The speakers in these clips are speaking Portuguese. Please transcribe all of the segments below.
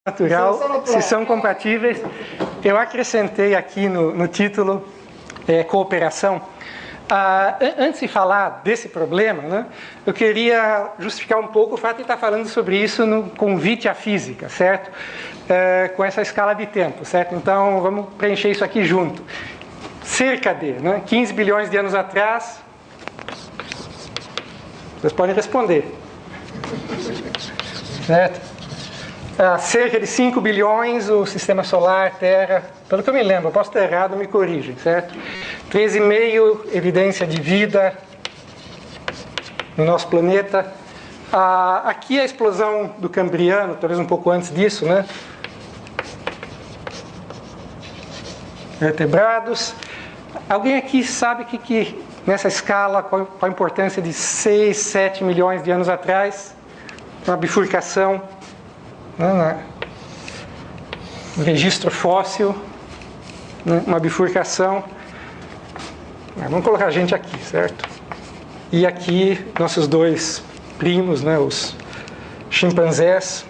natural, se são compatíveis. Eu acrescentei aqui no título cooperação. Antes de falar desse problema, né, eu queria justificar um pouco o fato de estar falando sobre isso no convite à física, certo? Com essa escala de tempo, certo? Então, vamos preencher isso aqui junto. Cerca de 15 bilhões de anos atrás, vocês podem responder, certo? Cerca de 5 bilhões, o Sistema Solar, Terra, pelo que eu me lembro, eu posso estar errado, me corrigem, certo? 13,5, evidência de vida no nosso planeta. Aqui a explosão do Cambriano, talvez um pouco antes disso, né? Vertebrados. Alguém aqui sabe que nessa escala, qual a importância de 6, 7 milhões de anos atrás? Uma bifurcação, né, no registro fóssil, né, uma bifurcação. Vamos colocar a gente aqui, certo? E aqui, nossos dois primos, né, os chimpanzés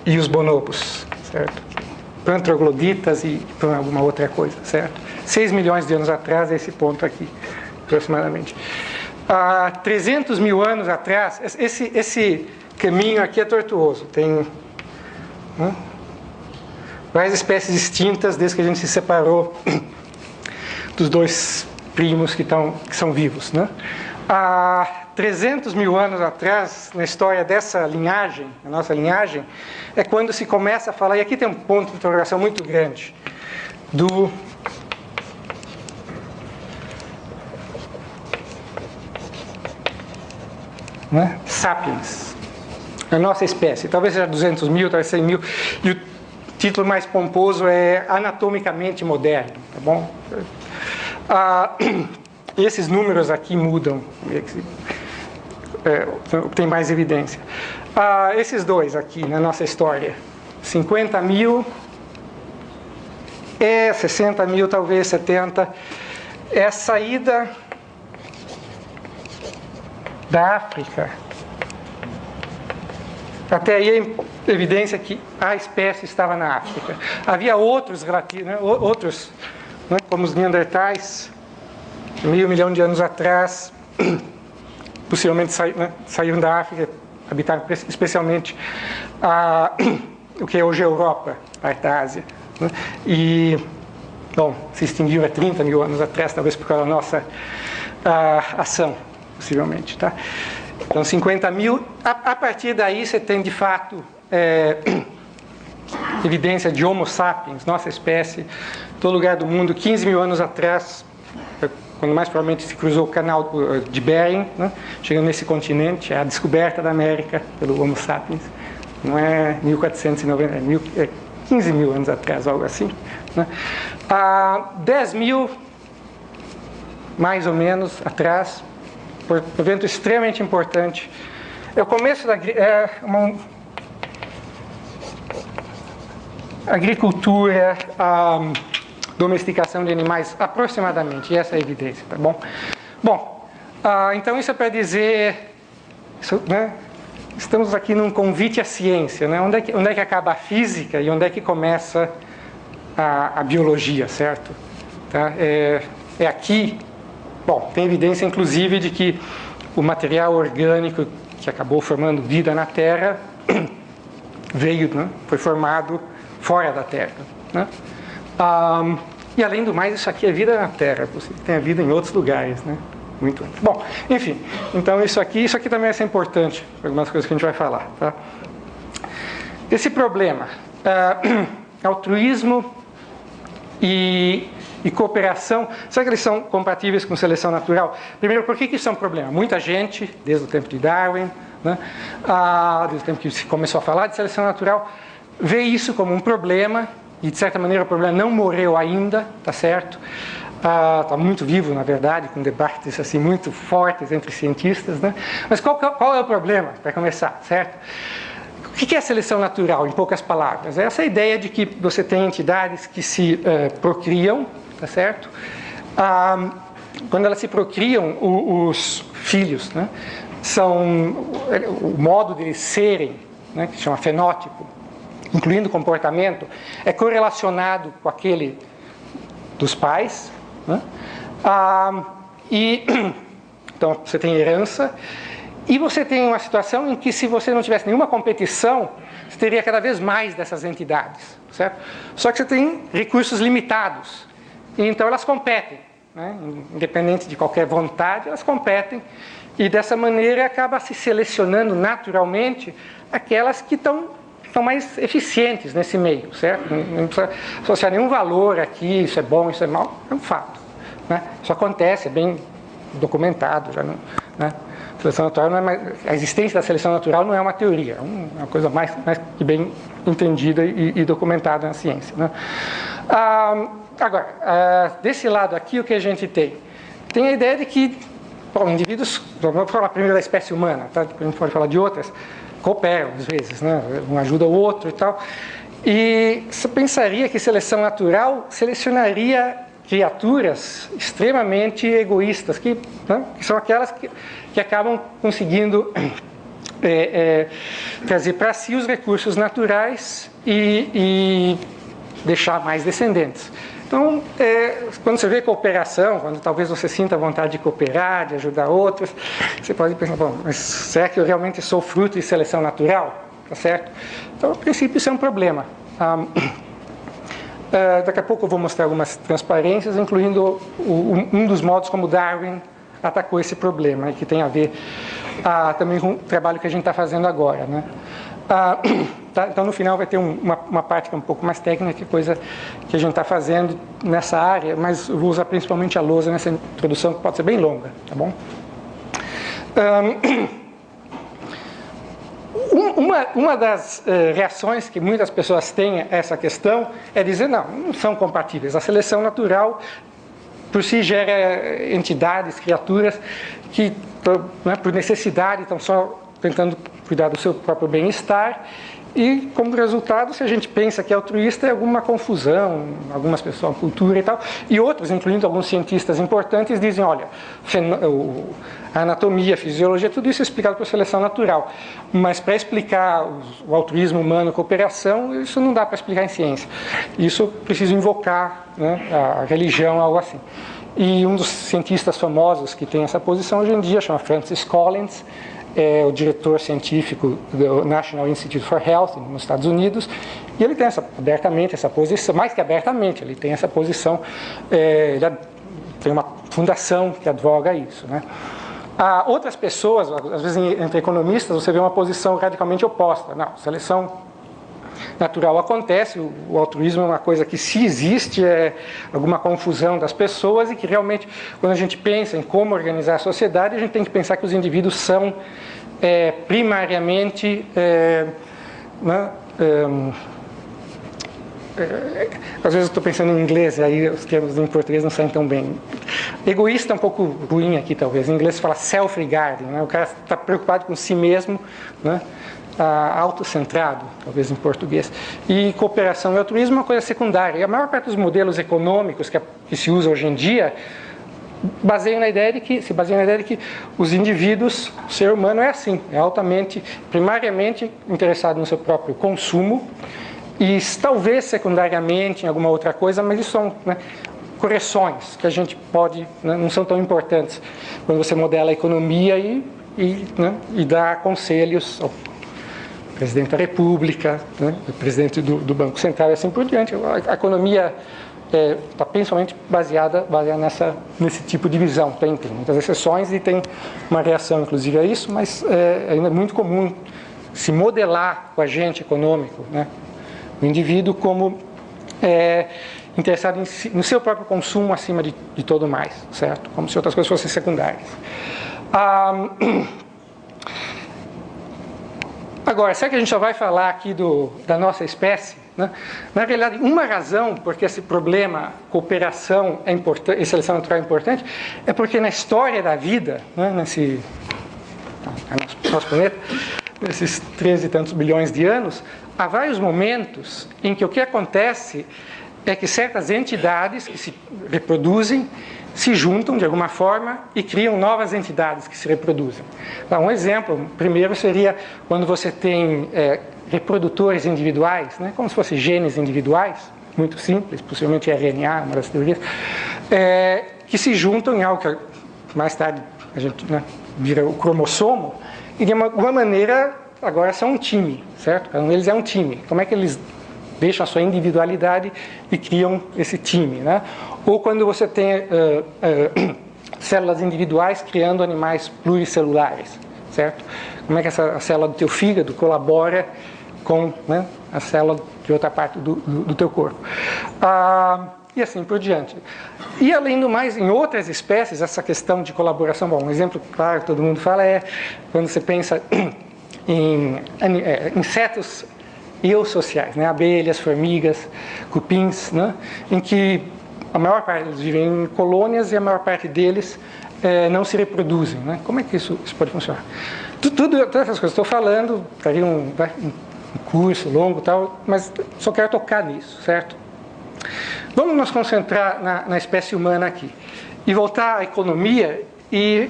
e os bonobos, certo? Pantrogloditas e alguma outra coisa, certo? 6 milhões de anos atrás, esse ponto aqui, aproximadamente. 300 mil anos atrás, esse caminho aqui é tortuoso. Tem várias espécies extintas desde que a gente se separou dos dois primos que são vivos, né? Há 300 mil anos atrás, na história dessa linhagem, a nossa linhagem, é quando se começa a falar, e aqui tem um ponto de interrogação muito grande, do Sapiens, a nossa espécie. Talvez seja 200 mil, talvez 100 mil, e o título mais pomposo é Anatomicamente Moderno, tá bom? Esses números aqui mudam, tem mais evidência. Esses dois aqui na nossa história, 50 mil, 60 mil, talvez 70, é a saída da África. Até aí a evidência que a espécie estava na África. Havia outros relativos, né, outros, né, como os neandertais, 1.000 milhão de anos atrás, possivelmente saíram da África, habitaram especialmente o que é hoje a Europa, parte da Ásia, né? E, bom, se extinguiu há 30 mil anos atrás, talvez por causa da nossa ação, possivelmente, tá? Então, 50 mil, a partir daí você tem, de fato, evidência de Homo sapiens, nossa espécie, em todo lugar do mundo, 15 mil anos atrás, quando mais provavelmente se cruzou o canal de Bering, né, chegando nesse continente, a descoberta da América pelo Homo sapiens, não é 1490, 15 mil anos atrás, algo assim, né? 10 mil, mais ou menos, atrás, por um evento extremamente importante, é o começo da agricultura, domesticação de animais, aproximadamente, e essa é a evidência, tá bom? Bom, então isso é para dizer, né, estamos aqui num convite à ciência, né? Onde é que acaba a física e onde é que começa a biologia, certo? Tá? É aqui, bom, tem evidência inclusive de que o material orgânico que acabou formando vida na Terra veio, né, foi formado fora da Terra, né? E além do mais, isso aqui é vida na Terra, tem a vida em outros lugares, né? Muito antes. Bom, enfim, então isso aqui também vai ser importante, algumas coisas que a gente vai falar, tá? Esse problema, altruísmo e cooperação, será que eles são compatíveis com seleção natural? Primeiro, por que isso é um problema? Muita gente, desde o tempo de Darwin, né, desde o tempo que se começou a falar de seleção natural, vê isso como um problema, e de certa maneira o problema não morreu ainda, tá certo? Está muito vivo, na verdade, com debates assim, muito fortes entre cientistas, né? Mas qual é o problema, para começar, certo? O que é a seleção natural, em poucas palavras? É essa ideia de que você tem entidades que se procriam, tá certo? Quando elas se procriam, os filhos, né, são o modo de eles serem, né, que se chama fenótipo, incluindo comportamento, é correlacionado com aquele dos pais, né? Então você tem herança, e você tem uma situação em que, se você não tivesse nenhuma competição, você teria cada vez mais dessas entidades, certo? Só que você tem recursos limitados, e então elas competem, né? Independente de qualquer vontade, elas competem, e dessa maneira acaba se selecionando naturalmente aquelas que são mais eficientes nesse meio, certo? Não precisa associar nenhum valor aqui, isso é bom, isso é mal, é um fato, né? Isso acontece, é bem documentado, já não, né? Seleção natural não é mais, a existência da seleção natural não é uma teoria, é uma coisa mais que bem entendida e documentada na ciência, né? Agora, desse lado aqui, o que a gente tem? Tem a ideia de que, bom, indivíduos, vamos falar primeiro da espécie humana, tá? Depois a gente pode falar de outras, cooperam às vezes, né? Um ajuda o outro e tal. E você pensaria que seleção natural selecionaria criaturas extremamente egoístas, né, que são aquelas que acabam conseguindo trazer para si os recursos naturais e deixar mais descendentes. Então, quando você vê cooperação, quando talvez você sinta vontade de cooperar, de ajudar outros, você pode pensar, bom, mas será que eu realmente sou fruto de seleção natural? Tá certo? Então, a princípio, isso é um problema. Daqui a pouco eu vou mostrar algumas transparências, incluindo um dos modos como Darwin atacou esse problema, que tem a ver também com o trabalho que a gente está fazendo agora, né? Tá, então, no final vai ter uma parte que é um pouco mais técnica, que é coisa que a gente está fazendo nessa área, mas eu vou usar principalmente a lousa nessa introdução, que pode ser bem longa, tá bom? Uma das reações que muitas pessoas têm a essa questão é dizer, não são compatíveis. A seleção natural, por si, gera entidades, criaturas que, né, por necessidade, estão só tentando cuidar do seu próprio bem-estar, e, como resultado, se a gente pensa que é altruísta, é alguma confusão, algumas pessoas, cultura e tal, e outros, incluindo alguns cientistas importantes, dizem, olha, a anatomia, a fisiologia, tudo isso é explicado por seleção natural, mas para explicar o altruísmo humano, a cooperação, isso não dá para explicar em ciência. Isso precisa invocar, né, a religião, algo assim. E um dos cientistas famosos que tem essa posição hoje em dia chama Francis Collins, é o diretor científico do National Institute for Health nos Estados Unidos, e ele tem abertamente essa posição, mais que abertamente, ele tem essa posição, ele tem uma fundação que advoga isso, né? Outras pessoas, às vezes entre economistas, você vê uma posição radicalmente oposta. Não, seleção natural acontece, o altruísmo é uma coisa que, se existe, é alguma confusão das pessoas, e que realmente, quando a gente pensa em como organizar a sociedade, a gente tem que pensar que os indivíduos são primariamente, né, às vezes eu estou pensando em inglês, e aí os termos em português não saem tão bem. Egoísta é um pouco ruim aqui, talvez. Em inglês se fala self-regarding, né? O cara está preocupado com si mesmo, né? Autocentrado, talvez em português. E cooperação e altruísmo é uma coisa secundária. E a maior parte dos modelos econômicos que se usa hoje em dia se baseiam na ideia de que os indivíduos, o ser humano é assim, é altamente, primariamente interessado no seu próprio consumo, e talvez secundariamente em alguma outra coisa, mas isso são, né, correções que a gente pode, né, não são tão importantes quando você modela a economia e dá conselhos ao presidente da República, né, o presidente do Banco Central e assim por diante. A economia está principalmente baseada nesse tipo de visão. Tem muitas exceções e tem uma reação, inclusive, a isso, mas ainda é muito comum se modelar o agente econômico, né, o indivíduo, como interessado no seu próprio consumo acima de todo mais, certo? Como se outras coisas fossem secundárias. Agora, será que a gente só vai falar aqui da nossa espécie, né? Na realidade, uma razão porque esse problema, cooperação é importante, e seleção natural é importante, é porque na história da vida, né, nosso planeta, nesses 13 e tantos bilhões de anos, há vários momentos em que o que acontece é que certas entidades que se reproduzem se juntam de alguma forma e criam novas entidades que se reproduzem. Então, um exemplo, primeiro seria quando você tem reprodutores individuais, né, como se fossem genes individuais, muito simples, possivelmente RNA, uma das teorias, que se juntam em algo que mais tarde a gente, né, vira o cromossomo, e de alguma maneira agora são um time, certo? Cada um deles é um time. Como é que eles deixam a sua individualidade e criam esse time, né? Ou quando você tem células individuais criando animais pluricelulares, certo? Como é que a célula do teu fígado colabora com, né, a célula de outra parte do teu corpo. E assim por diante. E além do mais, em outras espécies, essa questão de colaboração, bom, um exemplo claro que todo mundo fala é quando você pensa em insetos eusociais, né? Abelhas, formigas, cupins, né? Em que a maior parte deles vivem em colônias e a maior parte deles não se reproduzem, né? Como é que isso pode funcionar? Todas essas coisas que estou falando, daria um curso longo e tal, mas só quero tocar nisso, certo? Vamos nos concentrar na espécie humana aqui e voltar à economia e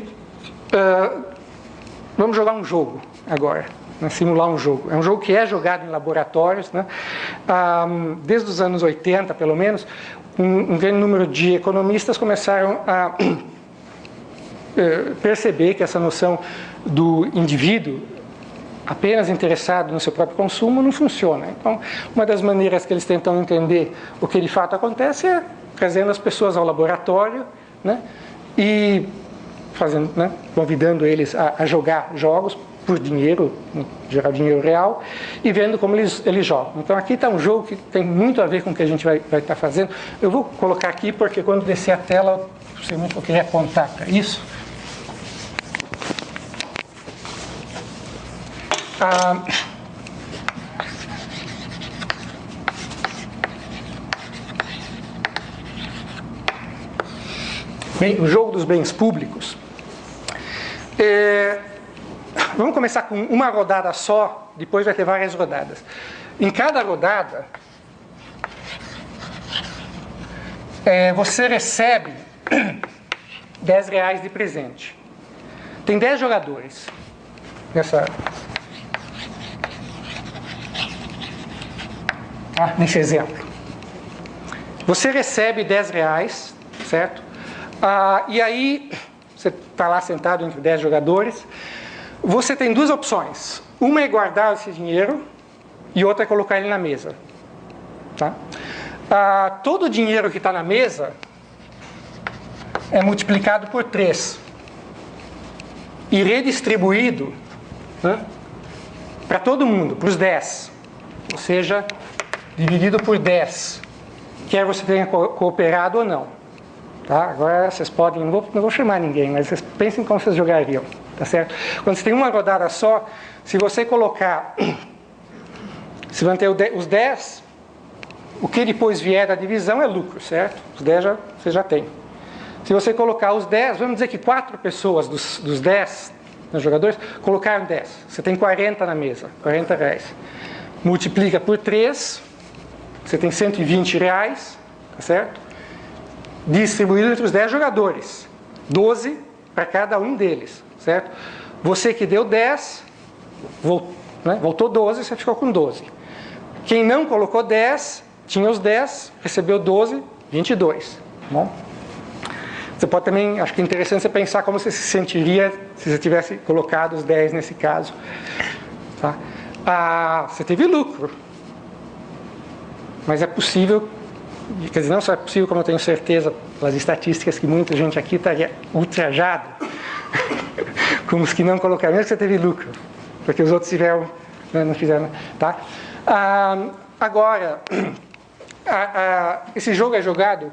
vamos jogar um jogo agora, né, simular um jogo. É um jogo que é jogado em laboratórios, né, desde os anos 80, pelo menos, um grande número de economistas começaram a perceber que essa noção do indivíduo apenas interessado no seu próprio consumo não funciona. Então, uma das maneiras que eles tentam entender o que de fato acontece é trazendo as pessoas ao laboratório, né, e fazendo, né, convidando eles a jogar jogos por dinheiro, em geral dinheiro real, e vendo como eles jogam. Então aqui está um jogo que tem muito a ver com o que a gente vai estar fazendo. Eu vou colocar aqui porque quando descer a tela, possivelmente eu queria apontar para isso. Bem, o jogo dos bens públicos. Vamos começar com uma rodada só, depois vai ter várias rodadas. Em cada rodada, você recebe R$10 de presente. Tem 10 jogadores nesse exemplo. Você recebe R$10, certo? E aí, você está lá sentado entre 10 jogadores. Você tem duas opções. Uma é guardar esse dinheiro e outra é colocar ele na mesa. Tá? Todo o dinheiro que está na mesa é multiplicado por 3 e redistribuído, né, para todo mundo, para os 10. Ou seja, dividido por 10, quer você tenha cooperado ou não. Tá? Agora vocês podem, não vou chamar ninguém, mas vocês pensem como vocês jogariam. Tá certo? Quando você tem uma rodada só, se você colocar, se manter os 10, o que depois vier da divisão é lucro, certo? Os 10 você já tem. Se você colocar os 10, vamos dizer que 4 pessoas dos 10 jogadores colocaram 10. Você tem 40 na mesa, R$40. Multiplica por 3, você tem R$120, tá certo? Distribuído entre os 10 jogadores. 12 para cada um deles, certo? Você que deu 10, voltou 12, você ficou com 12. Quem não colocou 10, tinha os 10, recebeu 12, 22. Bom? Você pode também, acho que é interessante você pensar como você se sentiria se você tivesse colocado os 10 nesse caso. Tá? Você teve lucro. Mas é possível, quer dizer, não só é possível, como eu tenho certeza, pelas estatísticas, que muita gente aqui estaria ultrajada como os que não colocaram, mesmo que você teve lucro, porque os outros tiveram, não fizeram. Tá? Agora, esse jogo é jogado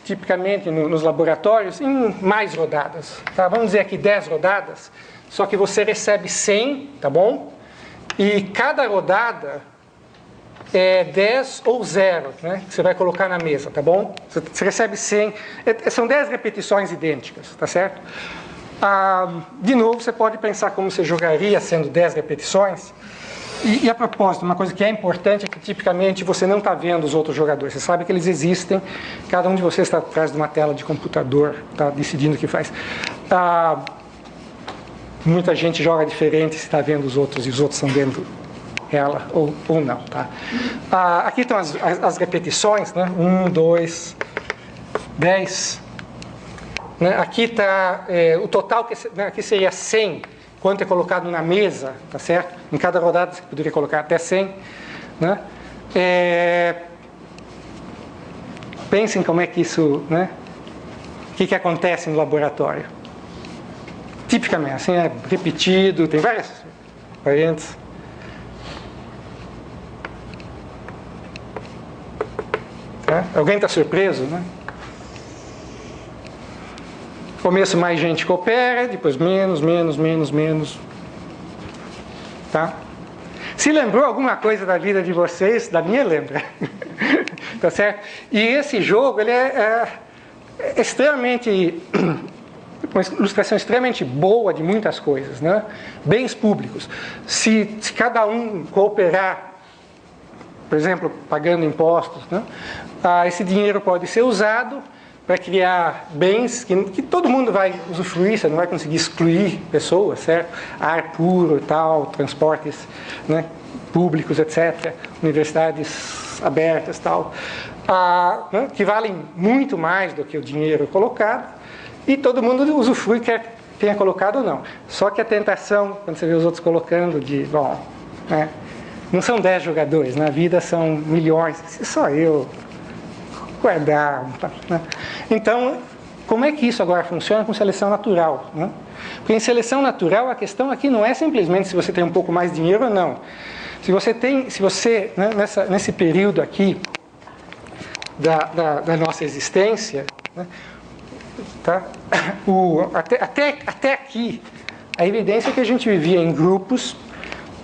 tipicamente nos laboratórios em mais rodadas. Tá? Vamos dizer aqui 10 rodadas, só que você recebe 100, tá bom? E cada rodada é 10 ou 0, né, que você vai colocar na mesa, tá bom? Você recebe 100, são 10 repetições idênticas, tá certo? De novo, você pode pensar como você jogaria sendo 10 repetições, E a propósito, uma coisa que é importante é que tipicamente você não está vendo os outros jogadores. Você sabe que eles existem, cada um de vocês está atrás de uma tela de computador, está decidindo o que faz. Muita gente joga diferente se está vendo os outros e os outros estão vendo ela ou não. Tá? Aqui estão as repetições, né? 1, 2, 10. Né? Aqui está o total, aqui seria 100. Quanto é colocado na mesa, tá certo? Em cada rodada você poderia colocar até 100. Né? Pensem como é que isso, né? O que acontece no laboratório. Tipicamente, assim, é repetido, tem várias variantes. Tá? Alguém está surpreso, né? Começo mais gente coopera, depois menos. Tá? Se lembrou alguma coisa da vida de vocês, da minha lembra. Tá certo? E esse jogo, ele é extremamente, uma ilustração extremamente boa de muitas coisas, né? Bens públicos. Se cada um cooperar, por exemplo, pagando impostos, né? Esse dinheiro pode ser usado para criar bens que todo mundo vai usufruir, você não vai conseguir excluir pessoas, certo? Ar puro e tal, transportes, né, públicos, etc., universidades abertas e tal, né, que valem muito mais do que o dinheiro colocado, e todo mundo usufrui, quer tenha colocado ou não. Só que a tentação, quando você vê os outros colocando, né, não são 10 jogadores, na vida são milhões, só eu guardar. Né? Então, como é que isso agora funciona com seleção natural? Né? Porque em seleção natural a questão aqui não é simplesmente se você tem um pouco mais de dinheiro ou não. Se você né, nesse período aqui da nossa existência, né, tá? Até aqui, a evidência é que a gente vivia em grupos,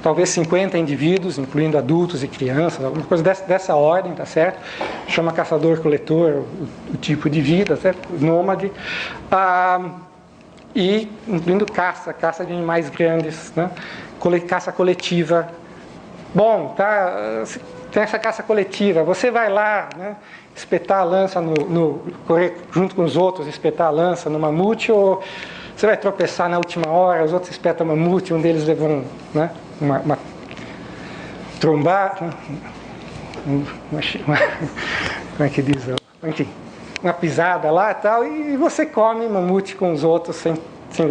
talvez 50 indivíduos, incluindo adultos e crianças, alguma coisa dessa ordem, tá certo? Chama caçador-coletor o tipo de vida, certo? Nômade. E incluindo caça de animais grandes, né? Caça coletiva. Bom, tá, tem essa caça coletiva, você vai lá, né, espetar a lança correr junto com os outros, espetar a lança no mamute, ou você vai tropeçar na última hora, os outros espetam o mamute, um deles levou né, uma trombada, como é que diz? Enfim, uma pisada lá e tal, e você come mamute com os outros sem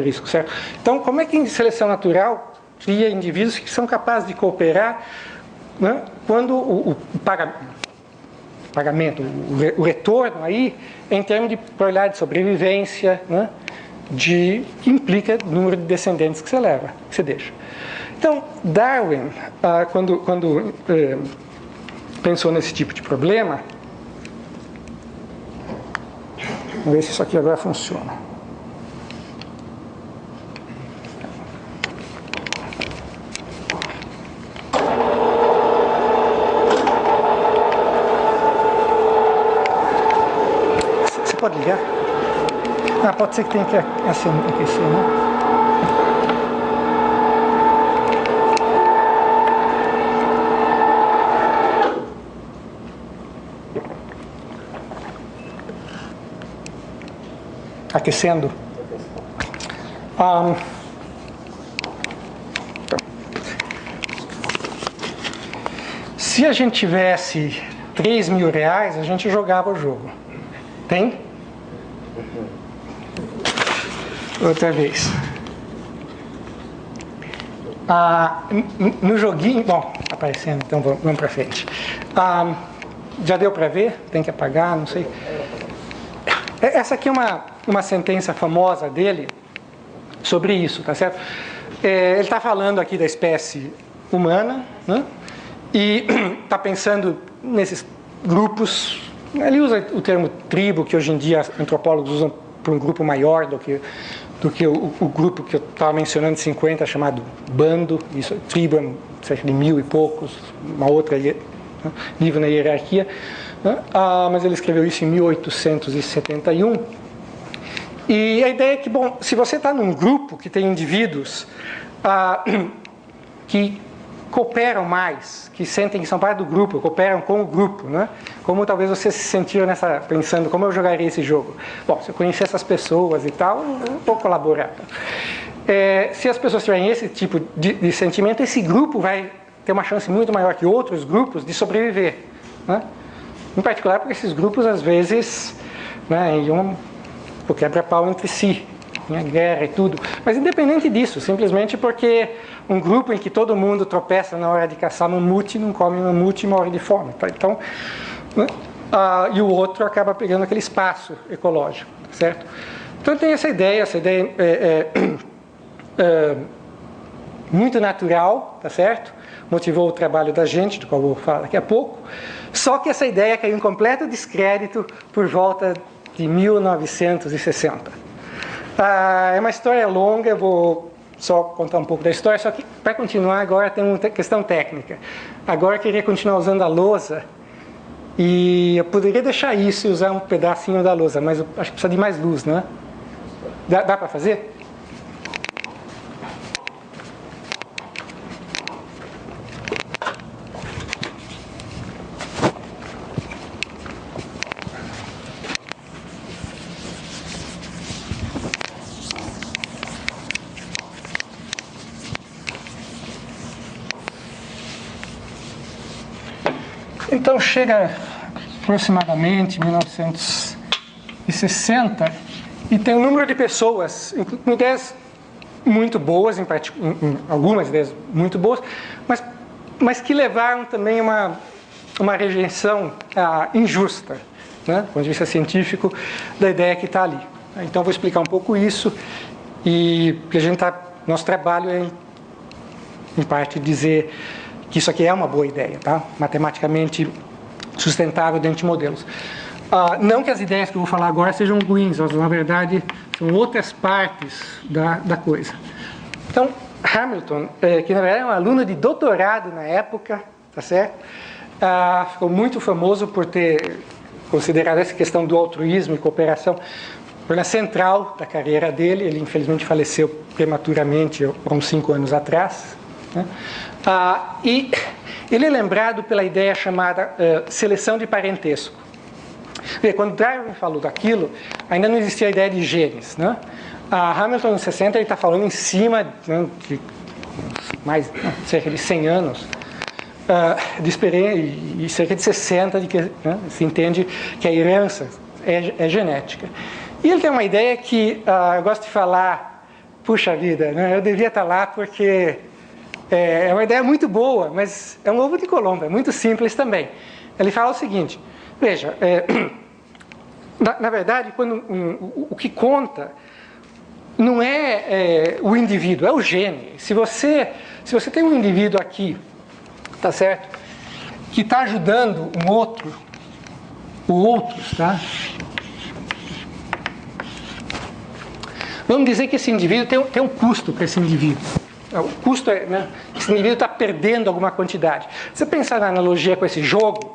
risco, certo? Então, como é que em seleção natural cria indivíduos que são capazes de cooperar, né, quando o pagamento, o retorno aí, em termos de probabilidade de sobrevivência, né, que implica o número de descendentes que você deixa. Então, Darwin, quando pensou nesse tipo de problema, vamos ver se isso aqui agora funciona. Você pode ligar? Pode ser que tenha que aquecer, né? Aquecendo. Se a gente tivesse R$3.000, a gente jogava o jogo. Tem? Outra vez. No joguinho... Bom, aparecendo, então vamos para frente. Já deu para ver? Tem que apagar, não sei. Essa aqui é uma sentença famosa dele sobre isso, tá certo? Ele está falando aqui da espécie humana, né? E está pensando nesses grupos. Ele usa o termo tribo, que hoje em dia antropólogos usam para um grupo maior do que o grupo que eu estava mencionando, 50, chamado bando. Isso, tribo é cerca de 1000 e poucos, uma outra nível na hierarquia. Mas ele escreveu isso em 1871. E a ideia é que, bom, se você está num grupo que tem indivíduos que cooperam mais, que sentem que são parte do grupo, cooperam com o grupo, né? Como talvez você se sentiu pensando, como eu jogaria esse jogo? Bom, se eu conhecer essas pessoas e tal, eu vou colaborar. Se as pessoas tiverem esse tipo de sentimento, esse grupo vai ter uma chance muito maior que outros grupos de sobreviver, né? Em particular porque esses grupos, às vezes, né, iam por quebra-pau entre si, tinha guerra e tudo. Mas independente disso, simplesmente porque um grupo em que todo mundo tropeça na hora de caçar mamute, não come mamute e morre de fome. Tá? Então, né? E o outro acaba pegando aquele espaço ecológico, certo? Então tem essa ideia muito natural, tá certo? Motivou o trabalho da gente, do qual eu vou falar daqui a pouco. Só que essa ideia caiu em completo descrédito por volta de 1960. É uma história longa, eu vou só contar um pouco da história, só que para continuar agora tem uma questão técnica. Agora eu queria continuar usando a lousa e eu poderia deixar isso e usar um pedacinho da lousa, mas eu acho que precisa de mais luz, né? Dá para fazer? Então chega aproximadamente 1960 e tem um número de pessoas, ideias muito boas, algumas ideias muito boas, mas que levaram também uma rejeição injusta, né, do ponto de vista científico, da ideia que está ali. Então vou explicar um pouco isso e nosso trabalho é em parte dizer que isso aqui é uma boa ideia, tá? Matematicamente sustentável dentro de modelos. Não que as ideias que eu vou falar agora sejam ruins, mas na verdade são outras partes da coisa. Então, Hamilton, que na verdade é um aluno de doutorado na época, tá certo? Ficou muito famoso por ter considerado essa questão do altruísmo e cooperação na central da carreira dele. Ele infelizmente faleceu prematuramente, há uns 5 anos atrás, né? E ele é lembrado pela ideia chamada seleção de parentesco. Quando Darwin falou daquilo, ainda não existia a ideia de genes, né? Hamilton, nos 60, ele está falando em cima, né, de cerca de 100 anos de experiência, e cerca de 60 de que, né, se entende que a herança é genética. E ele tem uma ideia que eu gosto de falar, puxa vida, né, eu devia estar lá porque é uma ideia muito boa, mas é um ovo de Colombo, é muito simples também. Ele fala o seguinte, veja, na verdade, o que conta não é o indivíduo, é o gene. Se você tem um indivíduo aqui, tá certo, que está ajudando o outro, tá? Vamos dizer que esse indivíduo tem um custo para esse indivíduo. O custo é, né, esse indivíduo está perdendo alguma quantidade. Se você pensar na analogia com esse jogo,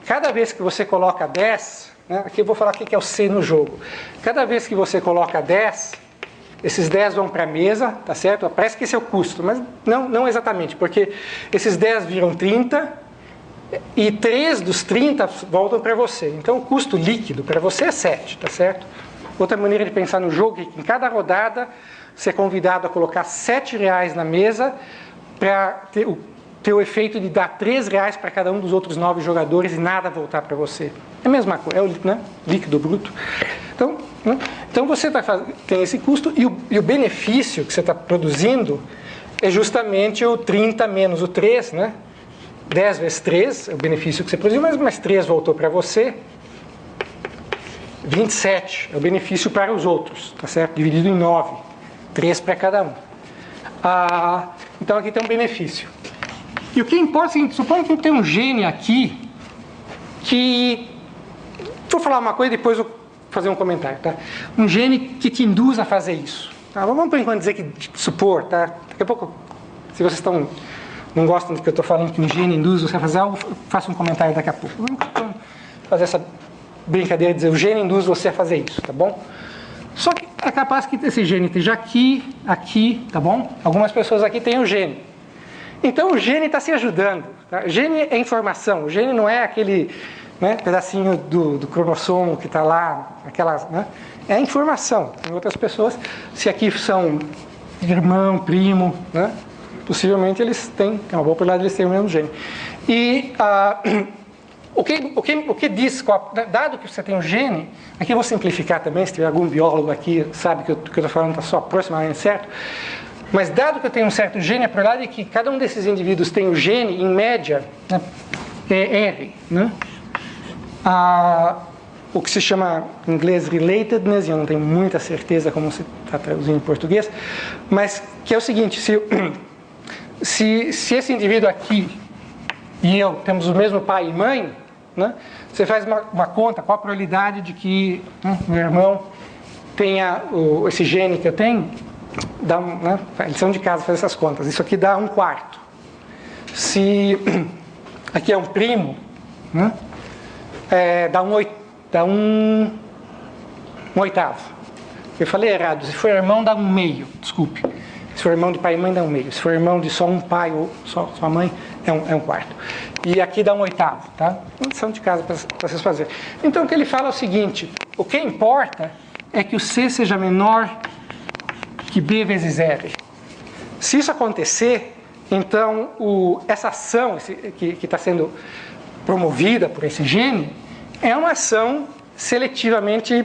cada vez que você coloca 10, né, aqui eu vou falar o que é o C no jogo. Cada vez que você coloca 10, esses 10 vão para a mesa, tá certo? Parece que esse é o custo, mas não exatamente, porque esses 10 viram 30 e 3 dos 30 voltam para você. Então o custo líquido para você é 7, tá certo? Outra maneira de pensar no jogo é que em cada rodada você é convidado a colocar R$7 na mesa para ter o efeito de dar R$3 para cada um dos outros 9 jogadores e nada voltar para você. É a mesma coisa, é o, né, líquido bruto. Então você tem esse custo e o benefício que você está produzindo é justamente o 30 menos o 3, né? 10 vezes 3 é o benefício que você produziu, mas mais 3 voltou para você. 27 é o benefício para os outros, tá certo? Dividido em 9. 3 para cada um. Então aqui tem um benefício. E o que importa é o seguinte, suponha que tem um gene aqui que... Vou falar uma coisa e depois vou fazer um comentário, tá? Um gene que te induz a fazer isso. Tá? Vamos por enquanto dizer que supor, tá? Daqui a pouco, se vocês não gostam do que eu estou falando, que um gene induz você a fazer algo, eu faço um comentário daqui a pouco. Vamos fazer essa brincadeira de dizer o gene induz você a fazer isso, tá bom? Só que é capaz que esse gene esteja aqui, tá bom? Algumas pessoas aqui têm o gene. Então o gene está se ajudando. Tá? O gene é informação, o gene não é aquele, né, pedacinho do cromossomo que está lá, aquelas, né? É informação. Em outras pessoas, se aqui são irmão, primo, né, possivelmente eles têm, é uma boa probabilidade de eles terem o mesmo gene. E o que diz, dado que você tem um gene, aqui eu vou simplificar também, se tiver algum biólogo aqui, sabe que o que eu estou falando está só aproximadamente certo, mas dado que eu tenho um certo gene, a probabilidade é que cada um desses indivíduos tem o gene, em média, né, é R, né? O que se chama em inglês relatedness, e eu não tenho muita certeza como se está traduzindo em português, mas que é o seguinte, se esse indivíduo aqui e eu temos o mesmo pai e mãe, né, você faz uma conta, qual a probabilidade de que, né, meu irmão tenha esse gene que eu tenho, dá né, a lição de casa faz essas contas, isso aqui dá 1/4. Se aqui é um primo, né, dá um oitavo. Eu falei errado, se for irmão dá 1/2, desculpe. Se for irmão de pai e mãe dá 1/2. Se for irmão de só um pai ou só a mãe, é 1/4. E aqui dá 1/8, tá? Lição de casa para vocês fazerem. Então o que ele fala é o seguinte, o que importa é que o C seja menor que B vezes R. Se isso acontecer, então essa ação que está sendo promovida por esse gene é uma ação seletivamente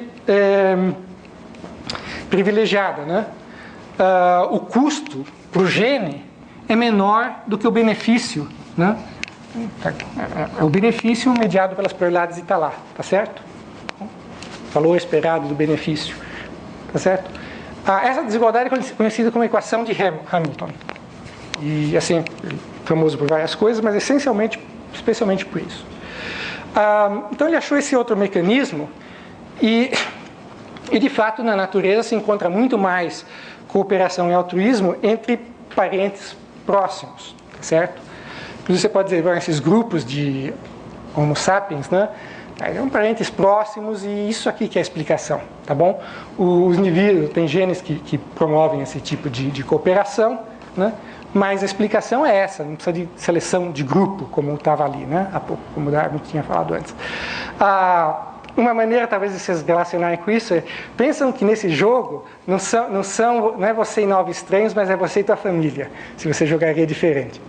privilegiada, né? O custo para o gene é menor do que o benefício, né? É o benefício mediado pelas probabilidades de estar lá, tá certo? Valor esperado do benefício, tá certo? Essa desigualdade é conhecida como equação de Hamilton. E assim, famoso por várias coisas, mas essencialmente, especialmente por isso. Então ele achou esse outro mecanismo e de fato na natureza se encontra muito mais cooperação e altruísmo entre parentes próximos, tá certo? Inclusive você pode dizer, esses grupos de Homo sapiens, né? São parentes próximos e isso aqui que é a explicação, tá bom? Os indivíduos, tem genes que promovem esse tipo de cooperação, né? Mas a explicação é essa, não precisa de seleção de grupo, como estava ali, né? Há pouco, como o Darwin tinha falado antes. Uma maneira, talvez, de vocês relacionarem com isso é, pensam que nesse jogo não é você e 9 estranhos, mas é você e tua família, se você jogaria diferente.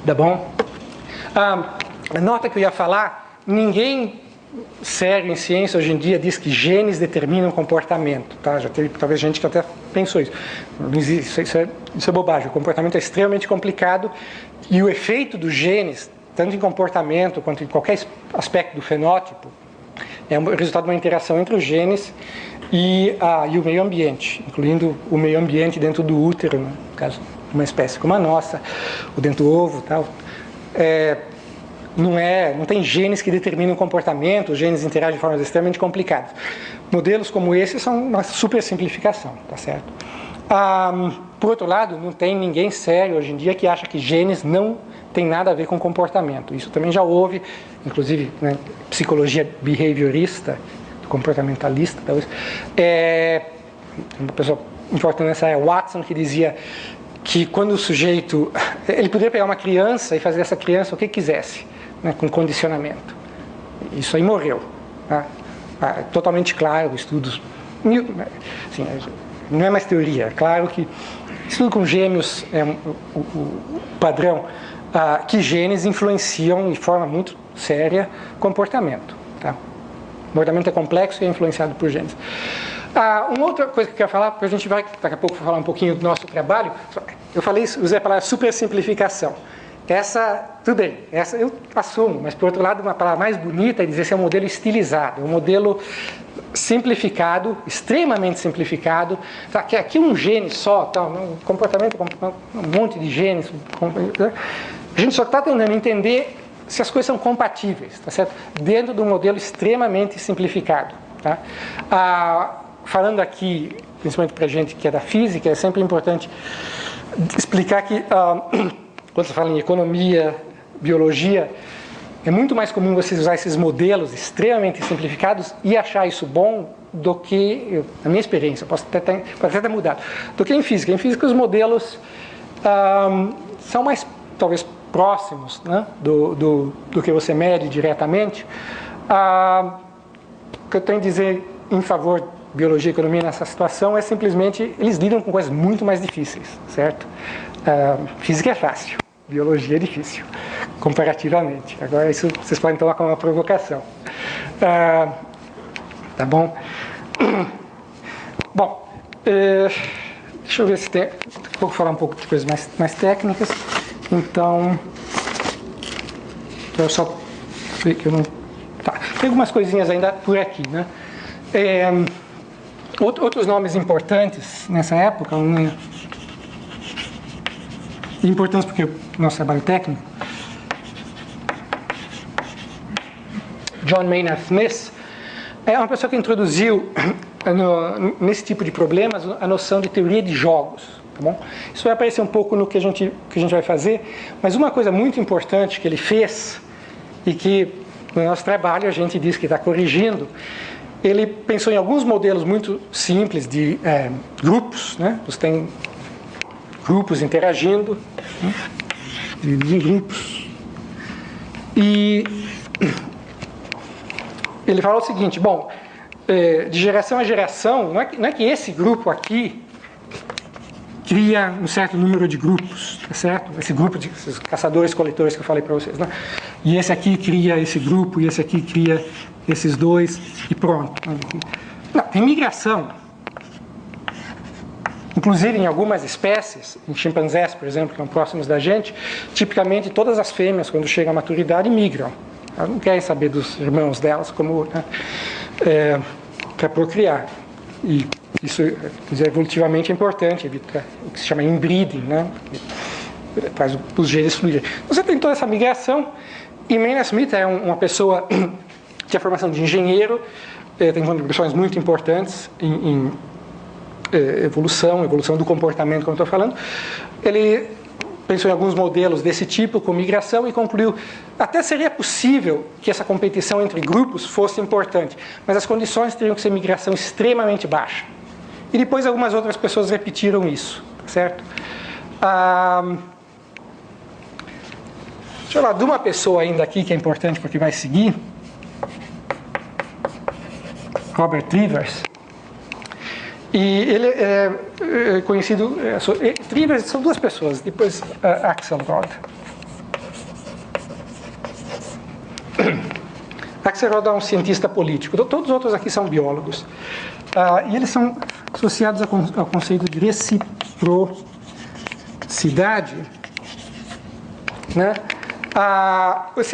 Tá bom? A nota que eu ia falar, ninguém sério em ciência hoje em dia diz que genes determinam comportamento, tá? Já teve talvez gente que até pensou isso. Não existe, isso é bobagem. O comportamento é extremamente complicado e o efeito dos genes, tanto em comportamento quanto em qualquer aspecto do fenótipo, é o resultado de uma interação entre os genes e o meio ambiente, incluindo o meio ambiente dentro do útero, né? No caso de uma espécie como a nossa, ou dentro do ovo, tal. Não tem genes que determinam o comportamento, os genes interagem de formas extremamente complicadas. Modelos como esse são uma super simplificação, tá certo? Por outro lado, não tem ninguém sério hoje em dia que acha que genes não tem nada a ver com comportamento. Isso também já houve, inclusive, né, psicologia behaviorista, comportamentalista, talvez. Uma pessoa importante nessa é Watson, que dizia que quando o sujeito, ele poderia pegar uma criança e fazer dessa criança o que quisesse, né, com condicionamento. Isso aí morreu. Tá? Totalmente claro, estudos, assim, não é mais teoria, é claro que estudo com gêmeos é o padrão, que genes influenciam de forma muito séria comportamento. Tá? O comportamento é complexo e é influenciado por genes. Uma outra coisa que eu quero falar, porque a gente vai daqui a pouco falar um pouquinho do nosso trabalho, eu usei a palavra supersimplificação. Tudo bem, essa eu assumo, mas por outro lado, uma palavra mais bonita é dizer que é um modelo estilizado, um modelo simplificado, extremamente simplificado, tá? Que aqui um gene só, tá? Um comportamento, um monte de genes, a gente só está tentando entender se as coisas são compatíveis, tá certo? Dentro de um modelo extremamente simplificado. Tá? Falando aqui, principalmente para a gente que é da física, é sempre importante explicar que quando você fala em economia, biologia, é muito mais comum vocês usar esses modelos extremamente simplificados e achar isso bom do que, na minha experiência, pode até ter mudado, do que em física. Em física os modelos são mais, talvez, próximos, né, do que você mede diretamente. O que eu tenho a dizer em favor de biologia e economia nessa situação é simplesmente, eles lidam com coisas muito mais difíceis, certo? Física é fácil, biologia é difícil, comparativamente. Agora, isso vocês podem tomar como uma provocação. Tá bom? Bom, deixa eu ver se tem... Vou falar um pouco de coisas mais técnicas. Então, eu só ver que eu não... Tá. Tem algumas coisinhas ainda por aqui, né? Outros nomes importantes nessa época, importantes porque o nosso trabalho técnico, John Maynard Smith é uma pessoa que introduziu nesse tipo de problemas a noção de teoria de jogos. Tá bom? Isso vai aparecer um pouco no que a gente vai fazer, mas uma coisa muito importante que ele fez e que no nosso trabalho a gente diz que está corrigindo, ele pensou em alguns modelos muito simples de grupos, né? Você tem grupos interagindo, né? Divididos em grupos, e ele falou o seguinte: bom, de geração a geração, não é que esse grupo aqui cria um certo número de grupos, tá certo? Esse grupo de esses caçadores-coletores que eu falei para vocês, né? E esse aqui cria esse grupo, e esse aqui cria esses dois, e pronto. Não, tem migração. Inclusive em algumas espécies, em chimpanzés, por exemplo, que são próximos da gente, tipicamente todas as fêmeas, quando chegam à maturidade, migram. Elas não querem saber dos irmãos delas como, né, para procriar. E isso, evolutivamente, é importante, evita o que se chama inbreeding, né? Faz os genes fluírem. Você tem toda essa migração, e Maynard Smith é uma pessoa que tem a formação de engenheiro, tem contribuições muito importantes em evolução do comportamento, como eu estou falando. Ele pensou em alguns modelos desse tipo, com migração, e concluiu até seria possível que essa competição entre grupos fosse importante, mas as condições teriam que ser migração extremamente baixa. E depois algumas outras pessoas repetiram isso, certo? Deixa eu falar de uma pessoa ainda aqui que é importante porque vai seguir. Robert Trivers. E ele é conhecido... Trivers são duas pessoas, depois Axelrod. Axelrod é um cientista político. Todos os outros aqui são biólogos. E eles são associados ao conceito de reciprocidade, né?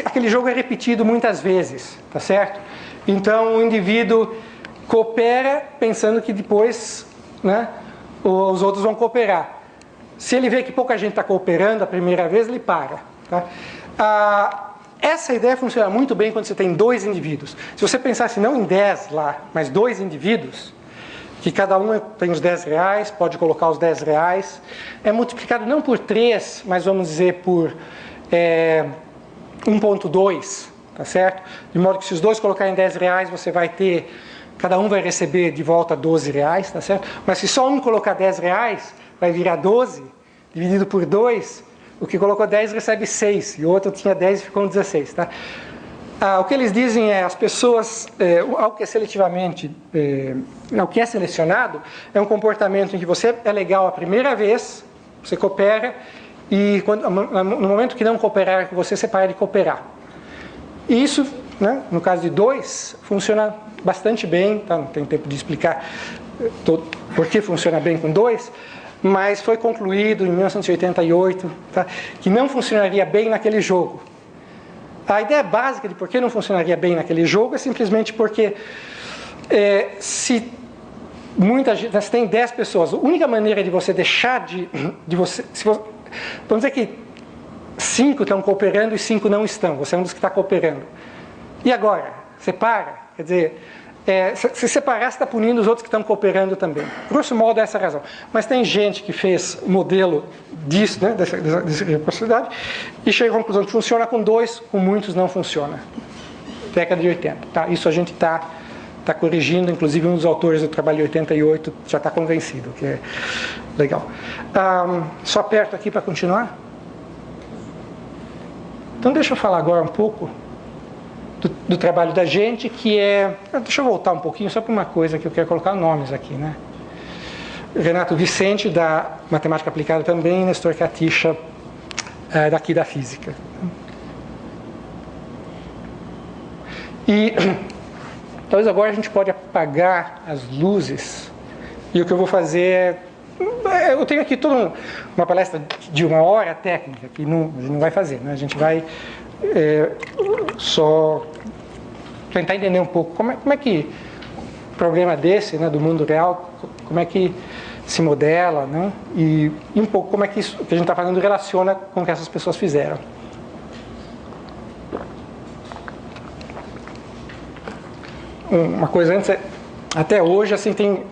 Aquele jogo é repetido muitas vezes, tá certo? Então o indivíduo coopera pensando que depois, né, os outros vão cooperar. Se ele vê que pouca gente está cooperando a primeira vez, ele para. Tá? Essa ideia funciona muito bem quando você tem dois indivíduos. Se você pensasse não em 10 lá, mas dois indivíduos, que cada um tem os R$10, pode colocar os R$10, é multiplicado não por 3, mas vamos dizer por 1.2, tá certo? De modo que se os dois colocarem R$10, você vai ter, cada um vai receber de volta R$12, tá certo? Mas se só um colocar R$10, vai virar 12, dividido por 2, o que colocou 10 recebe 6, e o outro tinha 10 e ficou 16, tá? O que eles dizem é, as pessoas, ao que é seletivamente, ao que é selecionado, é um comportamento em que você é legal a primeira vez, você coopera, e no momento que não cooperar com você, você para de cooperar. E isso, né, no caso de 2, funciona bastante bem, tá? Não tem tempo de explicar por que funciona bem com 2, mas foi concluído em 1988, tá, que não funcionaria bem naquele jogo. A ideia básica de por que não funcionaria bem naquele jogo é simplesmente porque se tem 10 pessoas, a única maneira de você deixar vamos dizer que 5 estão cooperando e 5 não estão, você é um dos que está cooperando. E agora? Você para? Quer dizer, se separar, você está punindo os outros que estão cooperando também. Grosso modo, é essa a razão. Mas tem gente que fez modelo disso, né, dessa possibilidade, e chega à conclusão que funciona com 2, com muitos não funciona. Década de 80. Tá? Isso a gente está está corrigindo, inclusive um dos autores do trabalho 88 já está convencido, que é legal. Só aperto aqui para continuar. Então deixa eu falar agora um pouco do trabalho da gente, que é... Deixa eu voltar um pouquinho só para uma coisa que eu quero colocar nomes aqui, né? Renato Vicente, da Matemática Aplicada também, Nestor Katicha, daqui da Física. E talvez agora a gente pode apagar as luzes, e o que eu vou fazer é... Eu tenho aqui toda uma palestra de 1 hora técnica, que a gente não vai fazer, né? A gente vai só tentar entender um pouco como é que um problema desse, né, do mundo real, como é que se modela, né? E um pouco como é que isso que a gente está fazendo relaciona com o que essas pessoas fizeram. Uma coisa antes, até hoje, assim, tem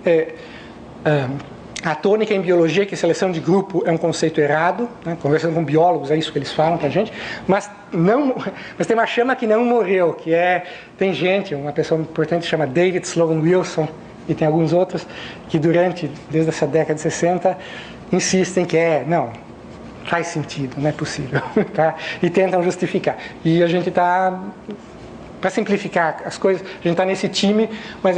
a tônica em biologia, que seleção de grupo é um conceito errado, né? Conversando com biólogos, é isso que eles falam pra gente, mas tem uma chama que não morreu, que tem gente, uma pessoa importante chama David Sloan Wilson, e tem alguns outros que desde essa década de 60, insistem que não faz sentido, não é possível, tá? E tentam justificar. E a gente está, para simplificar as coisas, a gente está nesse time, mas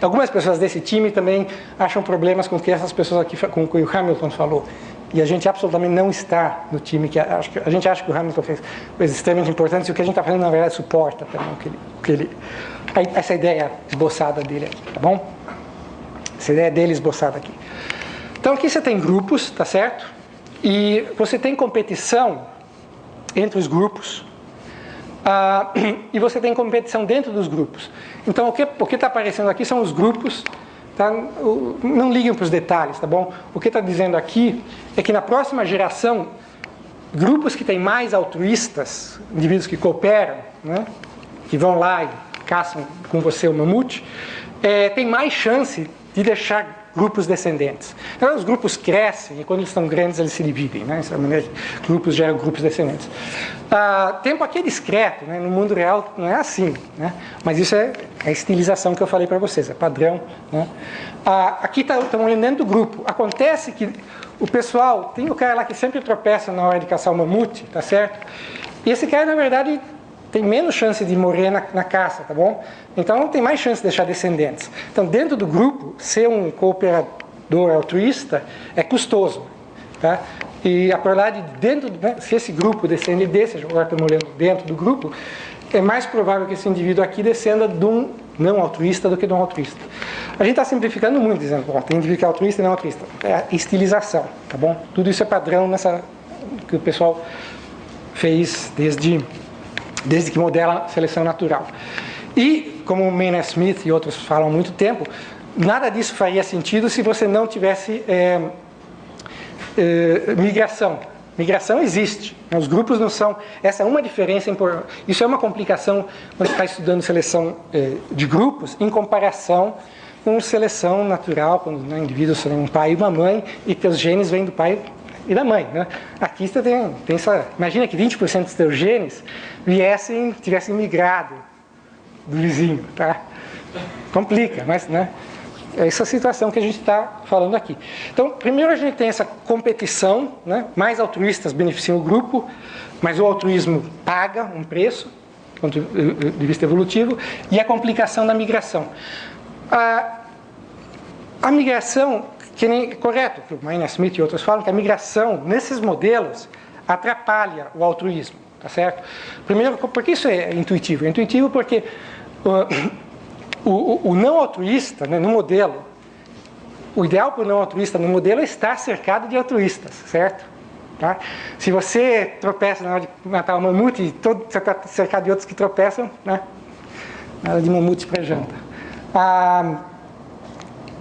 algumas pessoas desse time também acham problemas com o que essas pessoas aqui, com o que o Hamilton falou. E a gente absolutamente não está no time que a gente acha que o Hamilton fez coisas extremamente importantes, e o que a gente está fazendo, na verdade, suporta também essa ideia esboçada dele, tá bom? Essa ideia dele esboçada aqui. Então aqui você tem grupos, tá certo? E você tem competição entre os grupos, e você tem competição dentro dos grupos. Então o que está aparecendo aqui são os grupos. Tá? Não liguem para os detalhes, tá bom? O que está dizendo aqui é que na próxima geração, grupos que têm mais altruístas, indivíduos que cooperam, né? Que vão lá e caçam com você o mamute, tem mais chance de deixar grupos descendentes. Então os grupos crescem e quando eles estão grandes eles se dividem, né? Essa maneira que grupos geram grupos descendentes. Tempo aqui é discreto, né? No mundo real não é assim, né? Mas isso é a estilização que eu falei para vocês, é padrão, né? Aqui estamos olhando dentro do grupo. Acontece que o pessoal, tem o cara lá que sempre tropeça na hora de caçar o mamute, tá certo? E esse cara, na verdade, tem menos chance de morrer na caça, tá bom? Então tem mais chance de deixar descendentes. Então dentro do grupo, ser um cooperador altruísta é custoso, tá? E a probabilidade dentro, né, se esse grupo descende desse, agora estamos olhando dentro do grupo, é mais provável que esse indivíduo aqui descenda de um não altruísta do que de um altruísta. A gente está simplificando muito, dizendo, bom, tem indivíduo que é altruísta e não altruísta. É a estilização, tá bom? Tudo isso é padrão que o pessoal fez desde que modela a seleção natural. E, como o Maynard Smith e outros falam há muito tempo, nada disso faria sentido se você não tivesse migração. Migração existe. Os grupos não são... Essa é uma diferença importante. Isso é uma complicação quando você está estudando seleção de grupos em comparação com seleção natural, quando, né, indivíduos são um pai e uma mãe e teus genes vêm do pai e da mãe, né? Aqui você tem essa... Imagina que 20% dos teus genes tivessem migrado do vizinho, tá? Complica, mas, né? É essa situação que a gente está falando aqui. Então, primeiro a gente tem essa competição, né? Mais altruístas beneficiam o grupo, mas o altruísmo paga um preço, do ponto de vista evolutivo, e a complicação da migração. A migração, que nem correto, que o Maynard Smith e outros falam, que a migração, nesses modelos, atrapalha o altruísmo, tá certo? Primeiro, porque isso é intuitivo? É intuitivo porque o não altruísta, né, no modelo, o ideal para o não altruísta no modelo é estar cercado de altruístas, certo? Tá? Se você tropeça na hora de matar o mamute e você está cercado de outros que tropeçam, né? Nada de mamute para janta.